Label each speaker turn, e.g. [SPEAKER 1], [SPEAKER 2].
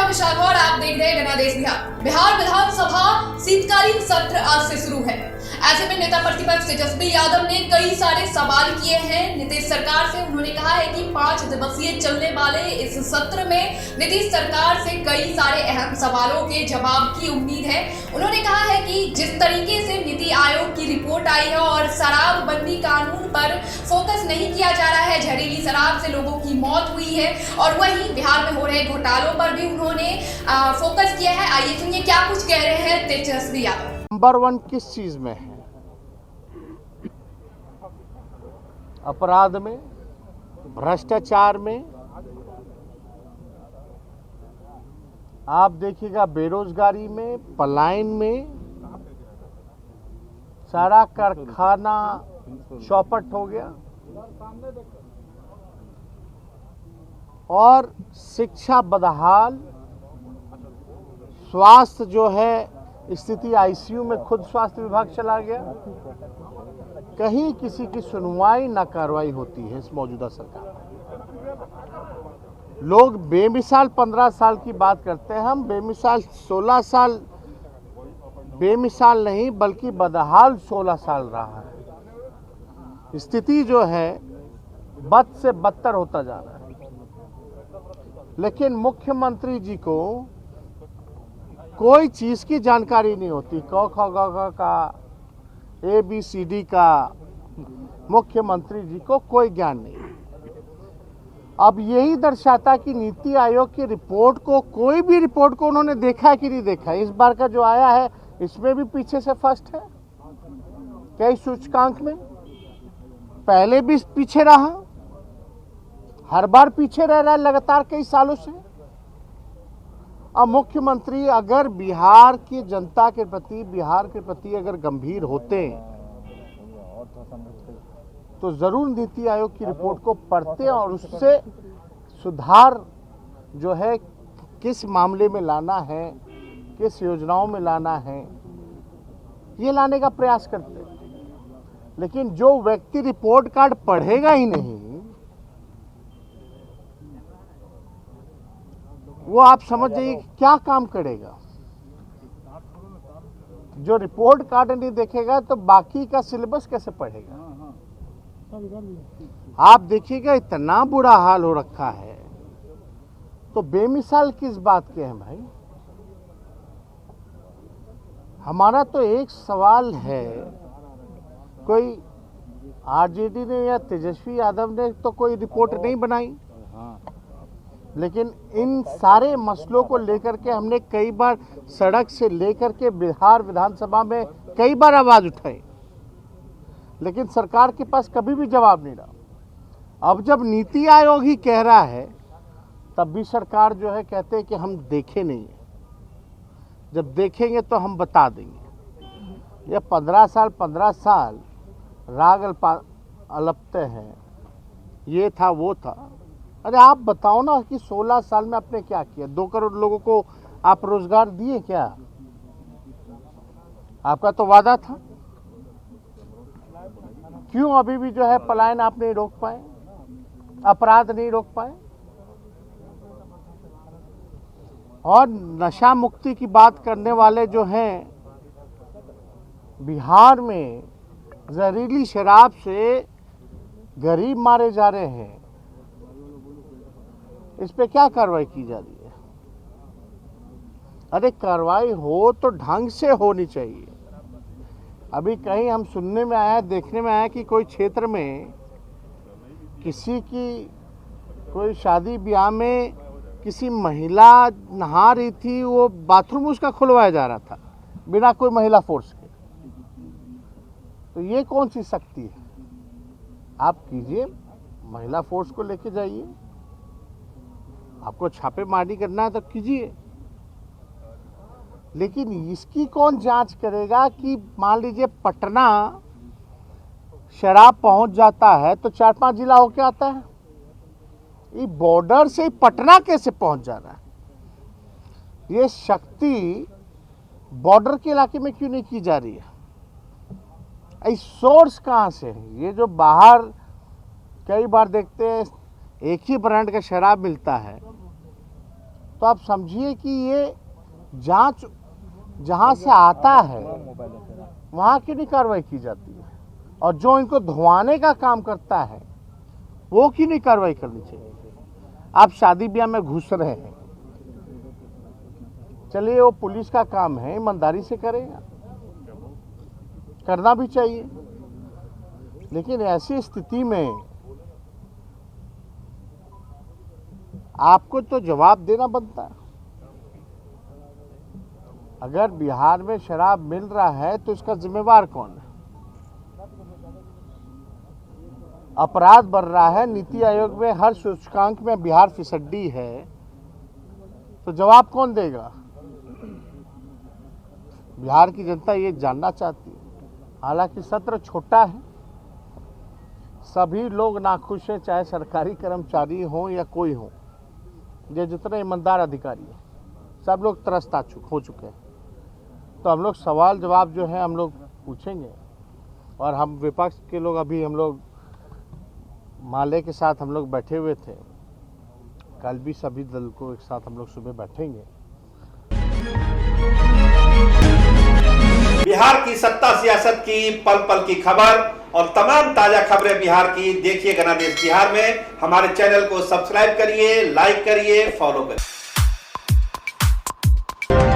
[SPEAKER 1] नाम विशाल गौड़, आप देख रहे हैं जनादेश बिहार। बिहार विधानसभा शीतकालीन सत्र आज से शुरू है। ऐसे में नेता प्रतिपक्ष तेजस्वी यादव ने कई सारे सवाल किए हैं नीतीश सरकार से। उन्होंने कहा है कि 5 दिवसीय चलने वाले इस सत्र में नीतीश सरकार से कई सारे अहम सवालों के जवाब की उम्मीद है। उन्होंने कहा है कि जिस तरीके से नीति आयोग की रिपोर्ट आई है और शराबबंदी कानून पर फोकस नहीं किया जा रहा है, जहरीली शराब से लोगों की मौत हुई है, और वहीं बिहार में हो रहे घोटालों पर भी उन्होंने फोकस किया है। आइए सुनिए क्या कुछ कह रहे हैं तेजस्वी यादव।
[SPEAKER 2] नंबर 1 किस चीज में है? अपराध में, भ्रष्टाचार में। आप देखिएगा बेरोजगारी में, पलायन में, सारा कारखाना चौपट हो गया, और शिक्षा बदहाल, स्वास्थ्य जो है स्थिति आईसीयू में खुद स्वास्थ्य विभाग चला गया। कहीं किसी की सुनवाई ना कार्रवाई होती है इस मौजूदा सरकार। लोग बेमिसाल 15 साल की बात करते हैं, हम बेमिसाल 16 साल, बेमिसाल नहीं बल्कि बदहाल 16 साल रहा है। स्थिति जो है बद से बदतर होता जा रहा है। लेकिन मुख्यमंत्री जी को कोई चीज की जानकारी नहीं होती। क ख ग घ का, ABCD का मुख्यमंत्री जी को कोई ज्ञान नहीं। अब यही दर्शाता कि नीति आयोग की रिपोर्ट को, कोई भी रिपोर्ट को उन्होंने देखा है कि नहीं देखा है। इस बार का जो आया है इसमें भी पीछे से फर्स्ट है कई सूचकांक में, पहले भी पीछे रहा, हर बार पीछे रह रहा है लगातार कई सालों से। अब मुख्यमंत्री अगर बिहार की जनता के प्रति, बिहार के प्रति अगर गंभीर होते तो जरूर नीति आयोग की रिपोर्ट को पढ़ते और उससे सुधार जो है किस मामले में लाना है, किस योजनाओं में लाना है, ये लाने का प्रयास करते। लेकिन जो व्यक्ति रिपोर्ट कार्ड पढ़ेगा ही नहीं, वो आप समझ जाइए क्या काम करेगा। जो रिपोर्ट कार्ड नहीं देखेगा तो बाकी का सिलेबस कैसे पढ़ेगा? आप देखिएगा इतना बुरा हाल हो रखा है, तो बेमिसाल किस बात के हैं भाई? हमारा तो एक सवाल है, कोई आरजेडी ने या तेजस्वी यादव ने तो कोई रिपोर्ट नहीं बनाई, लेकिन इन सारे मसलों को लेकर के हमने कई बार सड़क से लेकर के बिहार विधानसभा में कई बार आवाज उठाई, लेकिन सरकार के पास कभी भी जवाब नहीं रहा। अब जब नीति आयोग ही कह रहा है तब भी सरकार जो है कहते हैं कि हम देखे नहीं है, जब देखेंगे तो हम बता देंगे। ये 15 साल राग अलपते हैं, ये था वो था। अरे आप बताओ ना कि 16 साल में आपने क्या किया? 2 करोड़ लोगों को आप रोजगार दिए क्या? आपका तो वादा था। क्यों अभी भी जो है पलायन आप नहीं रोक पाए, अपराध नहीं रोक पाए? और नशा मुक्ति की बात करने वाले जो हैं, बिहार में जहरीली शराब से गरीब मारे जा रहे हैं, इस पे क्या कार्रवाई की जा रही है? अरे कार्रवाई हो तो ढंग से होनी चाहिए। अभी कहीं हम सुनने में आया, देखने में आया कि कोई क्षेत्र में किसी की कोई शादी ब्याह में किसी महिला नहा रही थी, वो बाथरूम उसका खुलवाया जा रहा था बिना कोई महिला फोर्स के। तो ये कौन सी शक्ति है? आप कीजिए, महिला फोर्स को लेके जाइए, आपको छापेमारी करना है तो कीजिए, लेकिन इसकी कौन जांच करेगा कि मान लीजिए पटना शराब पहुंच जाता है तो 4-5 जिला होके आता है, ये बॉर्डर से पटना कैसे पहुंच जा रहा है? ये शक्ति बॉर्डर के इलाके में क्यों नहीं की जा रही है? इस सोर्स कहां से है? ये जो बाहर कई बार देखते हैं एक ही ब्रांड का शराब मिलता है, तो आप समझिए कि ये जांच जहां से आता है वहां क्यों नहीं कार्रवाई की जाती है, और जो इनको धुआने का काम करता है वो क्यों नहीं कार्रवाई करनी चाहिए। आप शादी ब्याह में घुस रहे हैं, चलिए वो पुलिस का काम है, ईमानदारी से करेगा, करना भी चाहिए, लेकिन ऐसी स्थिति में आपको तो जवाब देना बनता है। अगर बिहार में शराब मिल रहा है तो इसका जिम्मेवार कौन है? अपराध बढ़ रहा है, नीति आयोग में हर सूचकांक में बिहार फिसड्डी है, तो जवाब कौन देगा? बिहार की जनता ये जानना चाहती है। हालांकि सत्र छोटा है, सभी लोग नाखुश हैं, चाहे सरकारी कर्मचारी हो या कोई हो, ये जितने ईमानदार अधिकारी हैं सब लोग त्रस्त हो चुके हैं। तो हम लोग सवाल जवाब जो है हम लोग पूछेंगे, और हम विपक्ष के लोग अभी हम लोग माले के साथ हम लोग बैठे हुए थे, कल भी सभी दल को एक साथ हम लोग सुबह बैठेंगे।
[SPEAKER 3] बिहार की सत्ता सियासत की पल पल की खबर और तमाम ताजा खबरें बिहार की देखिए गणादेश बिहार में। हमारे चैनल को सब्सक्राइब करिए, लाइक करिए, फॉलो करिए।